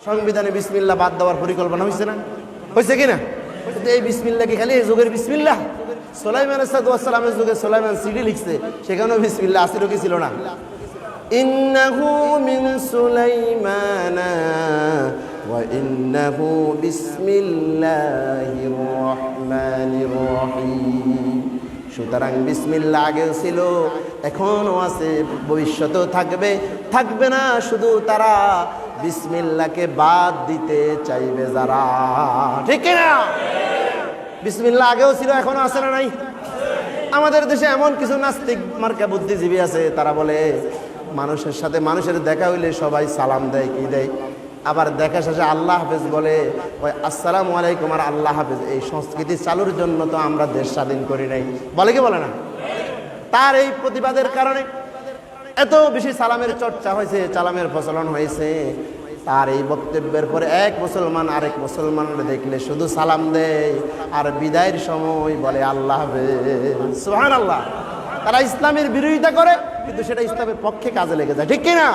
সংবিধানে বিসমিল্লাহ বাদ দেওয়ার পরিকল্পনা হয়েছে না? হয়েছে কিনা? এই বিসমিল্লাহ কি খালি এই যুগের বিসমিল্লাহ? সুলাইমান আলাইহিস যুগে সুলাইমান সিডি লিখছে, সেখানেও বিসমিল্লাহ আসিল কি ছিল না? ইন্নাহু মিন সুলাইমানা ওয়া ইন্নাহু বিসমিল্লাহির রহমানির রহিম। সুতরাং বিসমিল্লাহ আগেও ছিল, এখনো আছে, ভবিষ্যতেও থাকবে। থাকবে না শুধু তারা, বিসমিল্লাহকে বাদ দিতে চাইবে যারা। ঠিক না? বিসমিল্লাহ আগেও ছিল, এখনো আছে না নাই? আমাদের দেশে এমন কিছু নাস্তিক মার্কা বুদ্ধিজীবী আছে, তারা বলে মানুষের সাথে মানুষের দেখা হইলে সবাই সালাম দেয়, কি দেয়, আবার দেখা শেষে আল্লাহ হাফেজ বলে। ওই আসসালামু আলাইকুম আর আল্লাহ হাফেজ, এই সংস্কৃতি চালুর জন্য তো আমরা দেশ স্বাধীন করি নাই, বলে কি বলে না? তার এই প্রতিবাদের কারণে এত বেশি সালামের চর্চা হয়েছে, সালামের প্রচলন হয়েছে। তার এই বক্তব্যের পরে এক মুসলমান আরেক মুসলমানের দেখলে শুধু সালাম দেয়, আর বিদায়ের সময় বলে আল্লাহ হাফেজ। সুবহানাল্লাহ। তারা ইসলামের বিরোধিতা করে, কিন্তু সেটা ইসলামের পক্ষে কাজে লেগে যায়। ঠিক কিনা?